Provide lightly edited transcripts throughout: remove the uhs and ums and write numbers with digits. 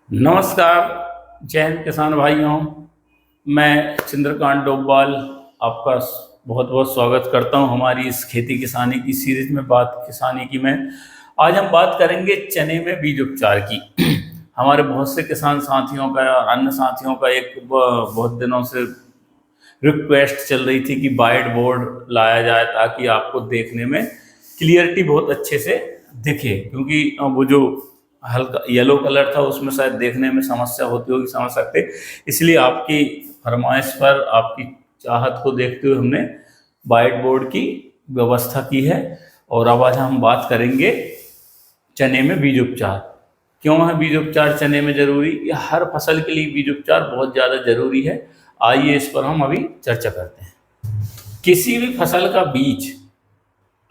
नमस्कार। जय हिंद किसान भाइयों। मैं चंद्रकांत डोभाल आपका बहुत बहुत स्वागत करता हूं हमारी इस खेती किसानी की सीरीज में। बात किसानी की में आज हम बात करेंगे चने में बीज उपचार की। हमारे बहुत से किसान साथियों का और अन्य साथियों का एक बहुत दिनों से रिक्वेस्ट चल रही थी कि वाइट बोर्ड लाया जाए ताकि आपको देखने में क्लियरिटी बहुत अच्छे से दिखे, क्योंकि वो जो हल्का येलो कलर था उसमें शायद देखने में समस्या होती होगी, समझ सकते। इसलिए आपकी फरमाइश पर, आपकी चाहत को देखते हुए हमने वाइट बोर्ड की व्यवस्था की है। और अब आज हम बात करेंगे चने में बीज उपचार। क्यों है बीज उपचार चने में जरूरी? या हर फसल के लिए बीज उपचार बहुत ज़्यादा जरूरी है। आइए इस पर हम अभी चर्चा करते हैं। किसी भी फसल का बीज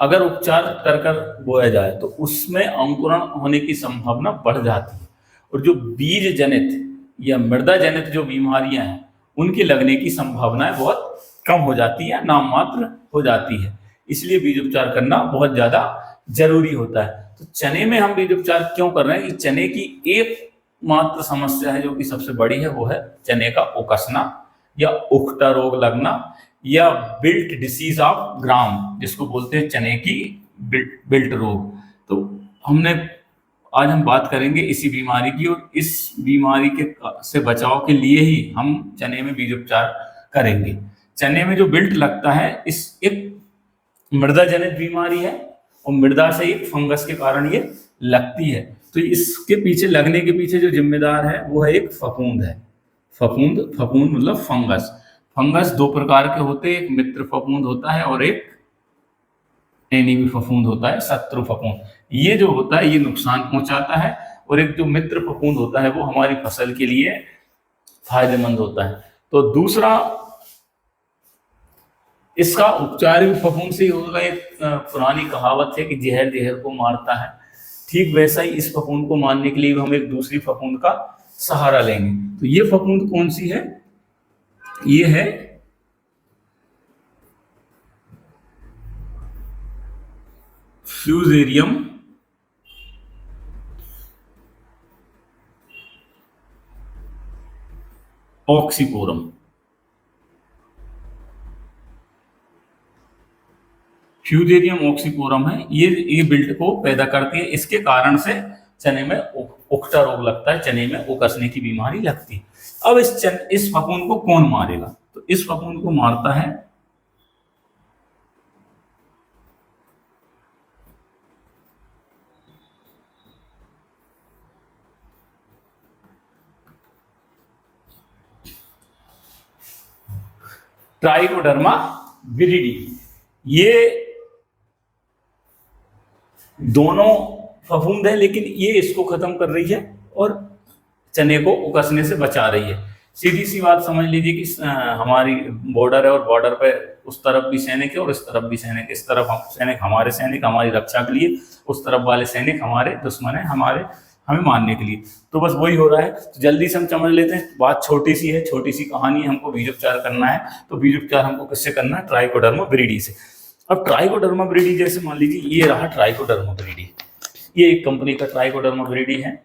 अगर उपचार कर कर बोया जाए तो उसमें अंकुरण होने की संभावना बढ़ जाती है, और जो बीज जनित या मृदा जनित जो बीमारियां हैं उनकी लगने की संभावनाएं बहुत कम हो जाती है, नाम मात्र हो जाती है। इसलिए बीज उपचार करना बहुत ज्यादा जरूरी होता है। तो चने में हम बीज उपचार क्यों कर रहे हैं कि चने की एक मात्र समस्या है जो कि सबसे बड़ी है, वो है चने का उकसना या उखटा रोग लगना, या बिल्ट डिसीज ऑफ ग्राम, जिसको बोलते हैं चने की बिल्ट रोग। तो हमने आज हम बात करेंगे इसी बीमारी की, और इस बीमारी के से बचाव के लिए ही हम चने में बीज उपचार करेंगे। चने में जो बिल्ट लगता है इस एक मृदा जनित बीमारी है, और मृदा से एक फंगस के कारण ये लगती है। तो इसके पीछे लगने के पीछे जो जिम्मेदार है वो है एक फफूंद है। फफूंद फफूंद मतलब फंगस। फंगस दो प्रकार के होते हैं, एक मित्र फफूंद होता है और एक एनिमी फफूंद होता है, शत्रु फफूंद। ये जो होता है ये नुकसान पहुंचाता है, और एक जो मित्र फफूंद होता है वो हमारी फसल के लिए फायदेमंद होता है। तो दूसरा, इसका उपचार भी फफूंद से ही होगा। एक पुरानी कहावत है कि जहर जहर को मारता है, ठीक वैसा ही इस फफूंद को मारने के लिए हम एक दूसरी फफूंद का सहारा लेंगे। तो ये फफूंद कौन सी है? ये है फ्यूजेरियम ऑक्सीपोरम। फ्यूजेरियम ऑक्सीपोरम है, ये बिल्ट को पैदा करती है। इसके कारण से चने में उखटा रोग लगता है, चने में उकसने की बीमारी लगती है। अब इस फफूंद को कौन मारेगा? तो इस फफूंद को मारता है ट्राइकोडर्मा विरिडी। ये दोनों फफूंद है, लेकिन ये इसको खत्म कर रही है और चने को उकसने से बचा रही है। सीधी सी बात समझ लीजिए कि हमारी बॉर्डर है, और बॉर्डर पे उस तरफ भी सैनिक है और इस तरफ भी सैनिक। इस तरफ हम सैनिक, हमारे सैनिक हमारी रक्षा के लिए, उस तरफ वाले सैनिक हमारे दुश्मन है, हमारे हमें मारने के लिए। तो बस वही हो रहा है। तो जल्दी से हम समझ लेते हैं, बात छोटी सी है, छोटी सी कहानी है। हमको बीज उपचार करना है, तो बीज उपचार हमको किससे करना है? ट्राइकोडर्मा विरिडी से। अब ट्राइकोडर्मा विरिडी, जैसे मान लीजिए ये रहा ट्राइकोडर्मा विरिडी, ये एक कंपनी का ट्राइकोडर्मा विरिडी है,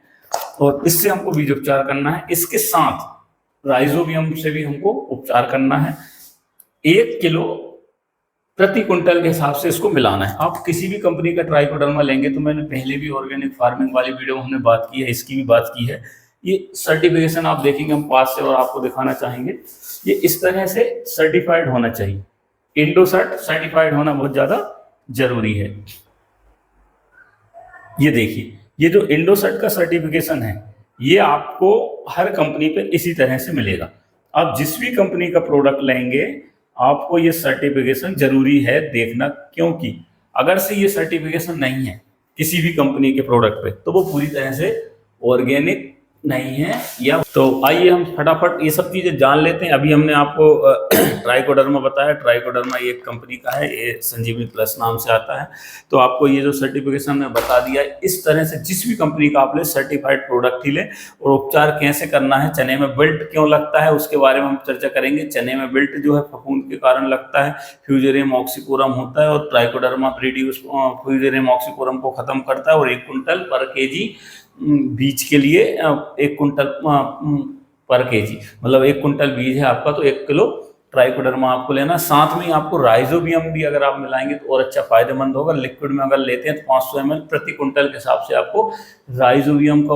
और इससे हमको बीज उपचार करना है। इसके साथ राइजोबियम से भी हमको उपचार करना है। 1 किलो प्रति क्विंटल के हिसाब से इसको मिलाना है। आप किसी भी कंपनी का ट्राइकोडर्मा लेंगे, तो मैंने पहले भी ऑर्गेनिक फार्मिंग वाली वीडियो में हमने बात की है, इसकी भी बात की है। ये सर्टिफिकेशन आप देखेंगे हम पास से, और आपको दिखाना चाहेंगे। ये इस तरह से सर्टिफाइड होना चाहिए। इंडोसर्ट सर्टिफाइड होना बहुत ज्यादा जरूरी है। ये देखिए, ये जो इंडोसर्ट का सर्टिफिकेशन है, ये आपको हर कंपनी पे इसी तरह से मिलेगा। आप जिस भी कंपनी का प्रोडक्ट लेंगे, आपको ये सर्टिफिकेशन जरूरी है देखना, क्योंकि अगर से ये सर्टिफिकेशन नहीं है किसी भी कंपनी के प्रोडक्ट पे, तो वो पूरी तरह से ऑर्गेनिक नहीं है। या तो आइए हम फटाफट ये सब चीजें जान लेते हैं। अभी हमने आपको ट्राइकोडर्मा बताया। ट्राइकोडर्मा ये एक कंपनी का है, ये संजीवनी प्लस नाम से आता है। तो आपको ये जो सर्टिफिकेशन मैं बता दिया, इस तरह से जिस भी कंपनी का आप ले, सर्टिफाइड प्रोडक्ट ही ले। और उपचार कैसे करना है, चने में बिल्ट क्यों लगता है उसके बारे में हम चर्चा करेंगे। चने में बिल्ट जो है फफूंद के कारण लगता है, फ्यूजेरियम ऑक्सीपोरम होता है, और ट्राइकोडर्मा विरिडी फ्यूजेरियम ऑक्सीपोरम को खत्म करता है। और 1 क्विंटल पर केजी बीज के लिए 1 कुंटल पर केजी, मतलब 1 कुंटल बीज है आपका तो 1 किलो ट्राइकोडर्मा आपको लेना। साथ में आपको राइजोबियम भी अगर आप मिलाएंगे तो और अच्छा फायदेमंद होगा। लिक्विड में अगर लेते हैं तो 500 ml प्रति कुंटल के हिसाब से आपको राइजोबियम का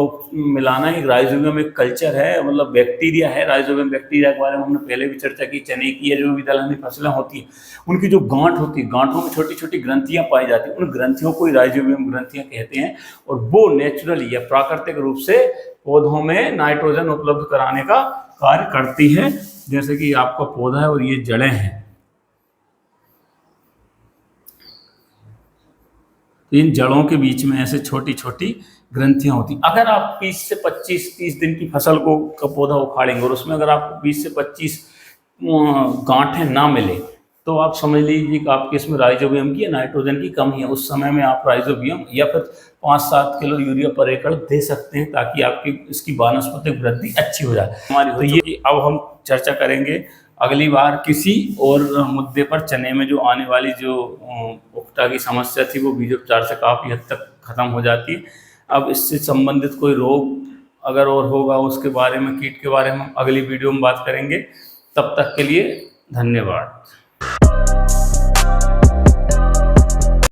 मिलाना है। राइजोबियम एक कल्चर है, मतलब बैक्टीरिया है। राइजोबियम बैक्टीरिया के बारे में हमने पहले भी चर्चा की। चने की या जो भी दलहनी फसलें होती हैं उनकी जो गांठ होती है, गांठों में छोटी छोटी ग्रंथियां पाई जाती हैं, उन ग्रंथियों को ही राइजोबियम ग्रंथियां कहते हैं। और वो नेचुरली या प्राकृतिक रूप से पौधों में नाइट्रोजन उपलब्ध कराने का कार्य करती है। जैसे कि आपका पौधा है और ये जड़ें हैं, तो इन जड़ों के बीच में ऐसे छोटी छोटी ग्रंथियां होती। अगर आप 20 से 25-30 दिन की फसल का पौधा उखाड़ेंगे और उसमें अगर आपको 20 से 25 गांठें ना मिले तो आप समझ लीजिए कि आपके इसमें राइजोबियम की या नाइट्रोजन की कमी है। उस समय में आप राइजोबियम या फिर 5-7 किलो यूरिया पर एकड़ दे सकते हैं ताकि आपकी इसकी वानस्पतिक वृद्धि अच्छी हो जाए हमारी। तो ये अब हम चर्चा करेंगे अगली बार किसी और मुद्दे पर। चने में जो आने वाली जो पुख्ता की समस्या थी वो बीजोपचार से काफ़ी हद तक खत्म हो जाती है। अब इससे संबंधित कोई रोग अगर और होगा उसके बारे में, कीट के बारे में अगली वीडियो में बात करेंगे। तब तक के लिए धन्यवाद।